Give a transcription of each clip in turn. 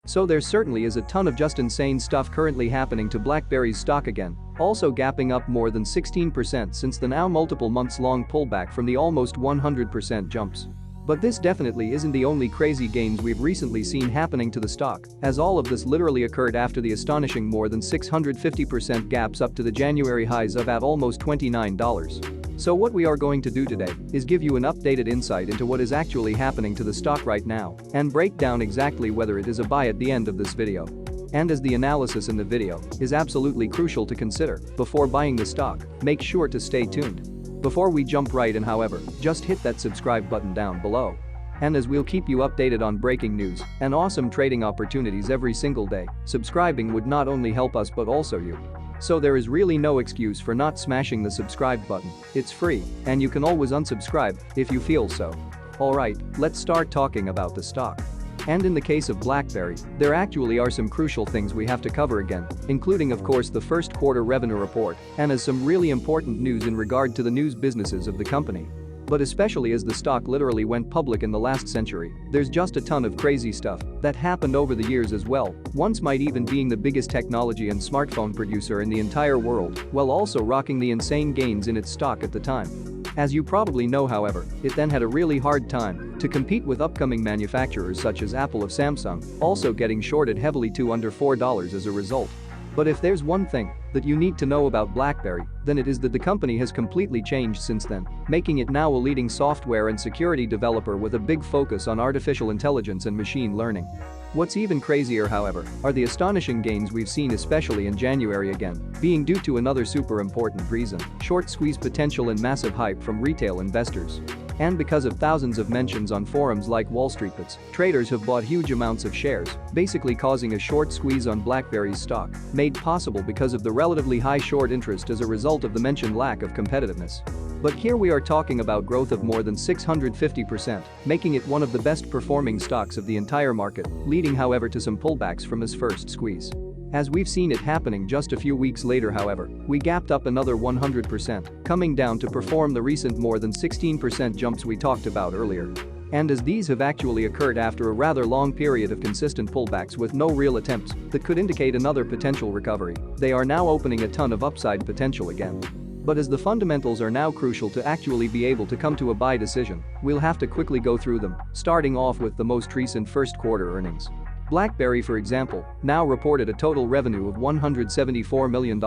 So there certainly is a ton of just insane stuff currently happening to BlackBerry's stock again, also gapping up more than 16% since the now multiple months-long pullback from the almost 100% jumps. But this definitely isn't the only crazy gains we've recently seen happening to the stock, as all of this literally occurred after the astonishing more than 650% gaps up to the January highs of at almost $29. So what we are going to do today is give you an updated insight into what is actually happening to the stock right now and break down exactly whether it is a buy at the end of this video. And as the analysis in the video is absolutely crucial to consider before buying the stock, make sure to stay tuned. Before we jump right in, however, just hit that subscribe button down below. And as we'll keep you updated on breaking news and awesome trading opportunities every single day, subscribing would not only help us but also you. So there is really no excuse for not smashing the subscribe button. It's free, and you can always unsubscribe if you feel so. Alright, let's start talking about the stock. And in the case of BlackBerry, there actually are some crucial things we have to cover again, including of course the first quarter revenue report and as some really important news in regard to the news businesses of the company. But especially as the stock literally went public in the last century, there's just a ton of crazy stuff that happened over the years as well, once might even being the biggest technology and smartphone producer in the entire world, while also rocking the insane gains in its stock at the time. As you probably know, however, it then had a really hard time to compete with upcoming manufacturers such as Apple or Samsung, also getting shorted heavily to under $4 as a result. But if there's one thing that you need to know about BlackBerry, then it is that the company has completely changed since then, making it now a leading software and security developer with a big focus on artificial intelligence and machine learning. What's even crazier, however, are the astonishing gains we've seen especially in January again, being due to another super important reason: short squeeze potential and massive hype from retail investors. And because of thousands of mentions on forums like WallStreetBets, traders have bought huge amounts of shares, basically causing a short squeeze on BlackBerry's stock, made possible because of the relatively high short interest as a result of the mentioned lack of competitiveness. But here we are talking about growth of more than 650%, making it one of the best performing stocks of the entire market, leading however to some pullbacks from its first squeeze. As we've seen it happening just a few weeks later, however, we gapped up another 100%, coming down to perform the recent more than 16% jumps we talked about earlier. And as these have actually occurred after a rather long period of consistent pullbacks with no real attempts that could indicate another potential recovery, they are now opening a ton of upside potential again. But as the fundamentals are now crucial to actually be able to come to a buy decision, we'll have to quickly go through them, starting off with the most recent first quarter earnings. BlackBerry, for example, now reported a total revenue of $174 million,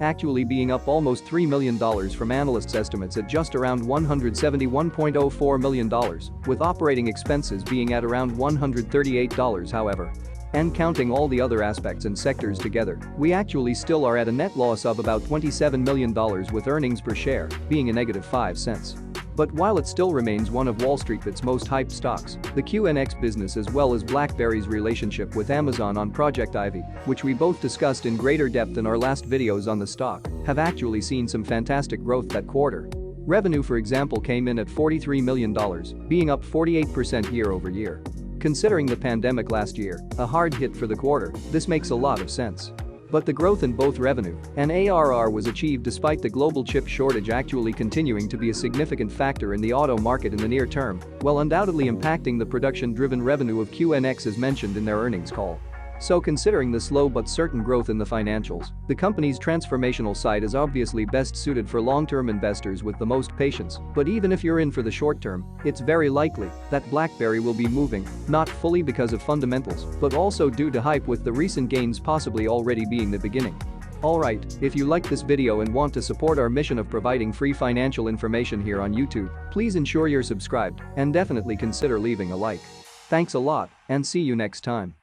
actually being up almost $3 million from analysts' estimates at just around $171.04 million, with operating expenses being at around $138, however. And counting all the other aspects and sectors together, we actually still are at a net loss of about $27 million, with earnings per share being a negative 5 cents. But while it still remains one of WallStreetBets' most hyped stocks, the QNX business as well as BlackBerry's relationship with Amazon on Project Ivy, which we both discussed in greater depth in our last videos on the stock, have actually seen some fantastic growth that quarter. Revenue, for example, came in at $43 million, being up 48% year over year. Considering the pandemic last year, a hard hit for the quarter, this makes a lot of sense. But the growth in both revenue and ARR was achieved despite the global chip shortage actually continuing to be a significant factor in the auto market in the near term, while undoubtedly impacting the production-driven revenue of QNX as mentioned in their earnings call. So considering the slow but certain growth in the financials, the company's transformational side is obviously best suited for long-term investors with the most patience, but even if you're in for the short term, it's very likely that BlackBerry will be moving, not fully because of fundamentals, but also due to hype, with the recent gains possibly already being the beginning. Alright, if you like this video and want to support our mission of providing free financial information here on YouTube, please ensure you're subscribed and definitely consider leaving a like. Thanks a lot, and see you next time.